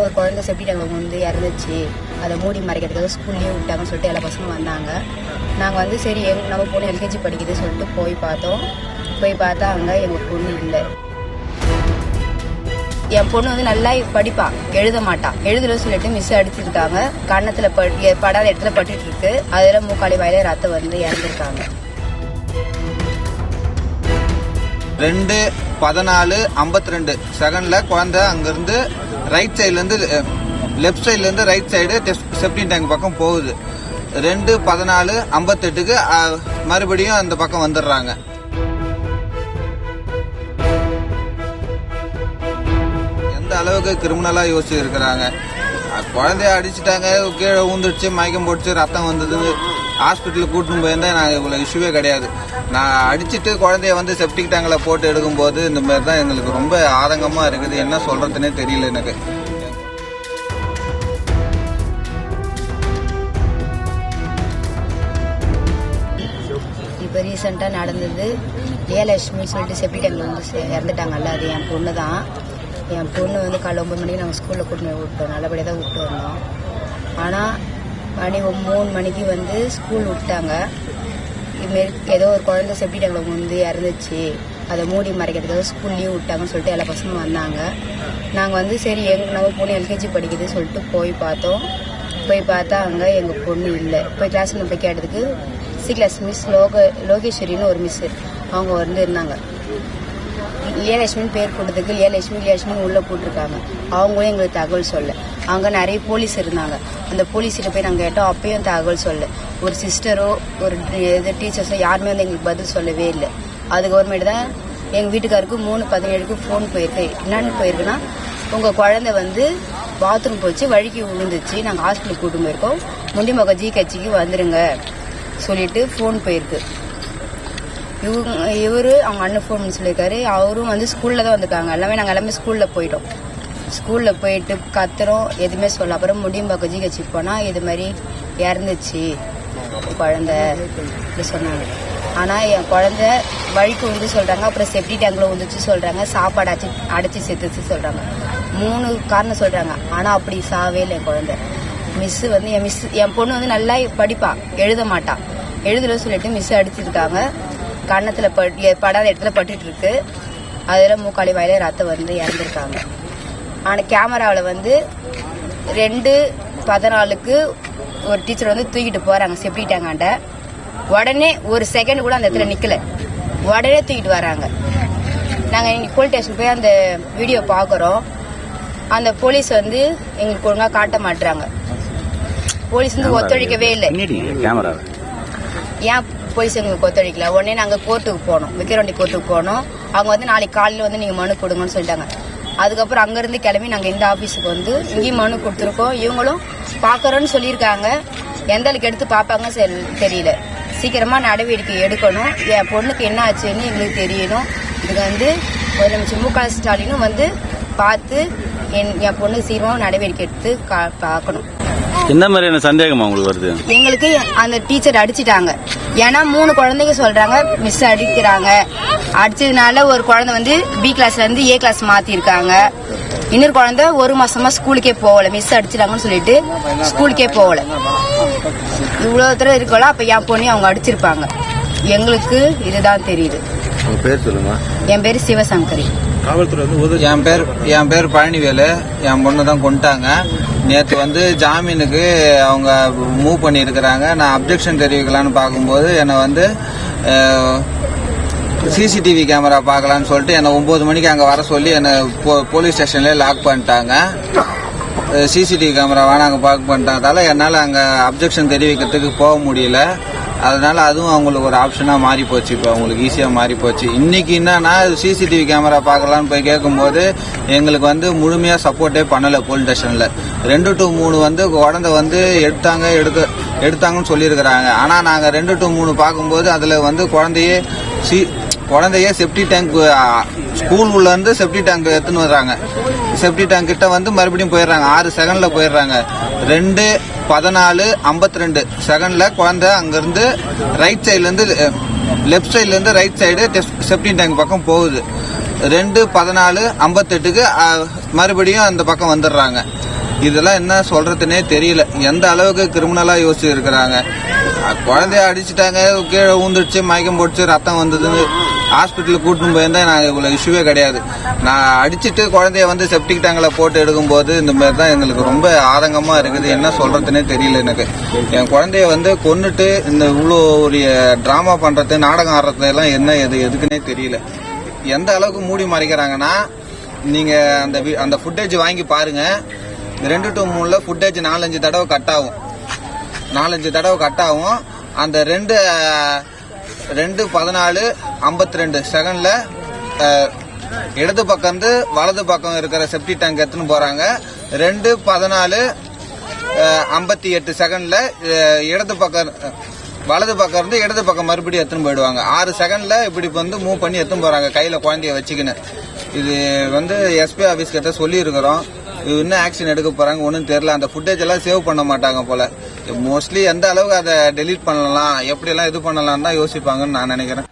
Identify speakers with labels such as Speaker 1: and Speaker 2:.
Speaker 1: ஒரு குழந்தை செப்டி டேங்க்ல வந்து இறந்துச்சு, அதை மூடி மறைக்கிறதுக்காக ஸ்கூல்லேயே விட்டாங்கன்னு சொல்லிட்டு எல்லா பசங்களும் வந்தாங்க. நாங்கள் வந்து சரி நம்ம பொண்ணு எல்கேஜி படிக்குதுன்னு சொல்லிட்டு போய் பார்த்தோம். போய் பார்த்தா அங்கே எங்கள் பொண்ணு இல்லை. என் பொண்ணு வந்து நல்லா படிப்பான், எழுத மாட்டான். எழுதலன்னு சொல்லிட்டு மிஸ் அடிச்சிருக்காங்க. கன்னத்தில் படாத இடத்துல பட்டுட்டு இருக்கு. அதில் மூக்காளி வாயில ரத்தம் வந்து இறந்துருக்காங்க.
Speaker 2: 2:14:52 செகண்ட்ல குழந்தை அங்கிருந்து ரைட் சைட்ல இருந்து லெப்ட் சைட்ல இருந்து ரைட் சைடு செப்டிக் டேங்க் பக்கம் போகுது. 2:14:58க்கு மறுபடியும் அந்த பக்கம் வந்துடுறாங்க. எந்த அளவுக்கு கிரிமினலா யோசிச்சு இருக்கிறாங்க. குழந்தைய அடிச்சுட்டாங்க, கீழே ஊந்துடுச்சு, மயக்கம் போட்டுச்சு, ரத்தம் வந்தது, ஹாஸ்பிட்டலுக்கு கூட்டின்னு போயிருந்தா நாங்கள் இவ்வளோ இஷ்யூவே கிடையாது. நான் அடிச்சுட்டு குழந்தைய வந்து செப்டிக் டேங்கில் போட்டு எடுக்கும்போது இந்த மாதிரி தான் எங்களுக்கு ரொம்ப ஆதங்கமாக இருக்குது. என்ன சொல்கிறதுனே தெரியல எனக்கு.
Speaker 1: இப்போ ரீசெண்டாக நடந்தது ஜெயலட்சுமின்னு சொல்லிட்டு செப்டிக் டேங்கில் வந்து இறந்துட்டாங்கல்ல, அது என் பொண்ணு தான். என் பொண்ணு வந்து காலைல 9 மணிக்கு நாங்கள் ஸ்கூலில் கூட்டின்னு விட்டோம், நல்லபடியாக தான் விட்டு வந்தோம். ஆனால் மணி 3 மணிக்கு வந்து ஸ்கூல் விட்டாங்க. இதுமாரி ஏதோ ஒரு குழந்தை செப்டி டேங்கில் வந்து இறந்துச்சு, அதை மூடி மறைக்கிறதுக்காக ஸ்கூல்லேயும் விட்டாங்கன்னு சொல்லிட்டு எல்லா பசங்களும் வந்தாங்க. நாங்கள் வந்து சரி நம்ம பொண்ணு எல்கேஜி படிக்குதுன்னு சொல்லிட்டு போய் பார்த்தோம். போய் பார்த்தா அங்கே எங்கள் பொண்ணு இல்லை. போய் கிளாஸில் போய் கேட்டதுக்கு சி கிளாஸ் மிஸ் லோகேஸ்வரின்னு ஒரு மிஸ்ஸு அவங்க வந்து இருந்தாங்க. ஏலட்சுமின்னு பேர் போட்டதுக்கு ஏலட்சுமி உள்ளே போட்டிருக்காங்க. அவங்களும் எங்களுக்கு தகவல் சொல்ல. அங்கே நிறைய போலீஸ் இருந்தாங்க. அந்த போலீஸ்கிட்ட போய் நாங்கள் கேட்டோம், அப்பயும் தகவல் சொல்ல. ஒரு சிஸ்டரோ ஒரு டீச்சர்ஸோ யாருமே வந்து எங்களுக்கு பதில் சொல்லவே இல்லை. அது கவர்மெண்ட் தான் எங்கள் வீட்டுக்காருக்கு 3:17க்கு ஃபோன் போயிருக்கு. என்னன்னு போயிருக்குன்னா, உங்கள் குழந்தை வந்து பாத்ரூம் போச்சு, வழிக்கு விழுந்துச்சு, நாங்கள் ஹாஸ்பிட்டலுக்கு கூட்டு போயிருக்கோம், முண்டிமொக ஜிஹெச்சுக்கு வந்துருங்க சொல்லிட்டு ஃபோன் போயிருக்கு. இவரு அவங்க அண்ணன் ஃபோன் பண்ணி சொல்லியிருக்காரு. அவரும் வந்து ஸ்கூல்ல தான் வந்திருக்காங்க. நாங்கள் எல்லாமே ஸ்கூல்ல போயிட்டோம். ஸ்கூல்ல போயிட்டு கத்துறோம், எதுவுமே சொல்ல. அப்புறம் முடியும் ஜிஹெச்சு போனா இது மாதிரி இறந்துச்சு குழந்தை அப்படி சொன்னாங்க. ஆனா என் குழந்தை வழிக்கு வந்து சொல்றாங்க, அப்புறம் செப்டி டேங்க்ல வந்துச்சு சொல்றாங்க, சாப்பாடு அடைச்சி செத்துச்சு சொல்றாங்க. 3 காரணம் சொல்றாங்க. ஆனா அப்படி சாவே இல்லை என் குழந்தை. மிஸ் வந்து என் பொண்ணு வந்து நல்லா படிப்பான், எழுத மாட்டான். எழுதலன்னு சொல்லிட்டு மிஸ் அடிச்சிருக்காங்க. கன்னத்துல படாத இடத்துல பட்டுட்டு இருக்கு. அதில் மூக்காளி வாயில ரத்தம் வந்து இறந்துருக்காங்க. ஆனால் கேமராவில் வந்து 2:14க்கு ஒரு டீச்சர் வந்து தூக்கிட்டு போறாங்க செப்டி டேங்காண்ட. உடனே ஒரு செகண்ட் கூட அந்த இடத்துல நிக்கல, உடனே தூக்கிட்டு வராங்க. நாங்கள் இங்கே போலீஸ் ஸ்டேஷன் போய் அந்த வீடியோ பார்க்குறோம். அந்த போலீஸ் வந்து எங்களுக்கு ஒழுங்காக காட்ட மாட்டுறாங்க. போலீஸ் வந்து ஒத்துழைக்கவே இல்லை. ஏன் போலீஸ் எங்களுக்கு ஒத்துழைக்கல? உடனே நாங்கள் கோர்ட்டுக்கு போனோம், விக்கிரவாண்டி கோர்ட்டுக்கு போனோம். அவங்க வந்து நாளைக்கு காலையில் வந்து நீங்கள் மனு கொடுங்கன்னு சொல்லிட்டாங்க. அதுக்கப்புறம் அங்கேருந்து கிளம்பி நாங்கள் இந்த ஆஃபீஸுக்கு வந்து இங்கேயும் மனு கொடுத்துருக்கோம். இவங்களும் பார்க்குறோன்னு சொல்லியிருக்காங்க. எந்த அளவுக்கு எடுத்து பார்ப்பாங்க தெரியல. சீக்கிரமாக நடவடிக்கை எடுக்கணும். என் பொண்ணுக்கு என்ன ஆச்சுன்னு எங்களுக்கு தெரியணும். இதுக்கு வந்து முதலமைச்சர் மு.க. ஸ்டாலினும் வந்து பார்த்து என் பொண்ணுக்கு சீக்கிரமாக நடவடிக்கை எடுத்து பார்க்கணும்.
Speaker 3: என்ன மாதிரியான சந்தேகமா உங்களுக்கு வருது?
Speaker 1: எங்களுக்கு அந்த டீச்சர் அடிச்சிட்டாங்க. ஏன்னா 3 குழந்தைங்க சொல்றாங்க மிஸ் அடிக்கிறாங்க. அடிச்சதுனால ஒரு குழந்தை வந்து பி கிளாஸ்ல இருந்து ஏ கிளாஸ் மாத்திருக்காங்க. இன்னொரு குழந்தை 1 மாசமா ஸ்கூலுக்கே போகல, மிஸ் அடிச்சிட்டாங்கன்னு சொல்லிட்டு ஸ்கூலுக்கே போகல. இவ்வளவு தூரம் இருக்கலாம். அப்ப என் பொண்ணு அவங்க அடிச்சிருப்பாங்க. எங்களுக்கு இதுதான் தெரியுது.
Speaker 2: பேர் சொல்லுங்க.
Speaker 1: என் பேரு சிவசங்கரி.
Speaker 2: என் பேர் பழனிவேலு. என் பொண்ணு தான் கொண்டுட்டாங்க. நேற்று வந்து ஜாமீனுக்கு அவங்க மூவ் பண்ணி இருக்கிறாங்க. நான் அப்ஜெக்ஷன் தெரிவிக்கலான்னு பார்க்கும்போது என்னை வந்து சிசிடிவி கேமரா பார்க்கலான்னு சொல்லிட்டு என்னை 9 மணிக்கு அங்கே வர சொல்லி என்னை போலீஸ் ஸ்டேஷன்ல லாக் பண்ணிட்டாங்க. சிசிடிவி கேமரா வேணாங்க பார்க்க பண்ணிட்டதால என்னால் அங்கே அப்ஜெக்ஷன் தெரிவிக்கிறதுக்கு போக முடியல. அதனால அதுவும் அவங்களுக்கு ஒரு ஆப்ஷனா மாறி போச்சு. இப்போ அவங்களுக்கு ஈஸியா மாறி போச்சு. இன்னைக்கு என்னன்னா சிசிடிவி கேமரா பார்க்கலான்னு போய் கேட்கும்போது எங்களுக்கு வந்து முழுமையா சப்போர்ட்டே பண்ணல. போலீஸ் ஸ்டேஷன்ல 2 to 3 வந்து குழந்தை வந்து எடுத்தாங்கன்னு சொல்லியிருக்கிறாங்க. ஆனா நாங்க 2 to 3 பார்க்கும்போது அதுல வந்து குழந்தைய செப்டி டேங்க் ஸ்கூல் உள்ள இருந்து செப்டி டேங்க் எடுத்துன்னு வர்றாங்க. செப்டி டேங்க் கிட்ட வந்து மறுபடியும் போயிடுறாங்க. 6 செகண்ட்ல போயிடுறாங்க. 2:14:52 செகண்ட்ல குழந்தை அங்கிருந்து ரைட் சைட்ல இருந்து லெப்ட் சைட்ல இருந்து ரைட் சைடு செப்டி டேங்க் பக்கம் போகுது. 2:14:58க்கு மறுபடியும் அந்த பக்கம் வந்துடுறாங்க. இதெல்லாம் என்ன சொல்றதுன்னே தெரியல. எந்த அளவுக்கு கிரிமினலா யோசிச்சு இருக்கிறாங்க. குழந்தைய அடிச்சுட்டாங்க, கீழே ஊந்துடுச்சு, மயக்கம் போட்டுச்சு, ரத்தம் வந்ததுன்னு ஹாஸ்பிட்டலுக்கு கூட்டின்னு போயிருந்தா நான் இவ்வளவு இஷ்யூவே கிடையாது. நான் அடிச்சுட்டு குழந்தைய வந்து செப்டிக் டேங்கில் போட்டு எடுக்கும்போது இந்த மாதிரி தான் எங்களுக்கு ரொம்ப ஆதங்கமா இருக்குது. என்ன சொல்றதுன்னே தெரியல எனக்கு. என் குழந்தைய வந்து கொன்னுட்டு இந்த இவ்வளோ ஒரு டிராமா பண்றது, நாடகம் ஆடுறது எல்லாம் என்ன எதுக்குன்னே தெரியல. எந்த அளவுக்கு மூடி மறைக்கிறாங்கன்னா, நீங்க அந்த ஃபுட்டேஜ் வாங்கி பாருங்க. 2 to 3ல ஃபுட்டேஜ் 4-5 தடவை கட் ஆகும். 4-5 தடவை கட் ஆகும். அந்த 2:14:52 செகண்ட்ல இடது பக்கம் இருந்து வலது பக்கம் இருக்கிற செப்டி டேங்க் எடுத்துன்னு போறாங்க. 2:14:58 செகண்ட்ல வலது பக்கம் இருந்து இடது பக்கம் மறுபடியும் எடுத்துன்னு போயிடுவாங்க. 6 செகண்ட்ல இப்படி வந்து மூவ் பண்ணி எடுத்துன்னு போறாங்க கையில குழந்தைய வச்சுக்கின்னு. இது வந்து எஸ்பி ஆபீஸ் கிட்ட சொல்லி இருக்கிறோம். இன்னும் ஆக்ஷன் எடுக்க போறாங்க ஒன்றும் தெரியல. அந்த ஃபுட்டேஜ் எல்லாம் சேவ் பண்ண மாட்டாங்க போல. மோஸ்ட்லி எந்த அளவுக்கு அதை டெலீட் பண்ணலாம், எப்படி எல்லாம் இது பண்ணலாம் தான் யோசிப்பாங்கன்னு நான் நினைக்கிறேன்.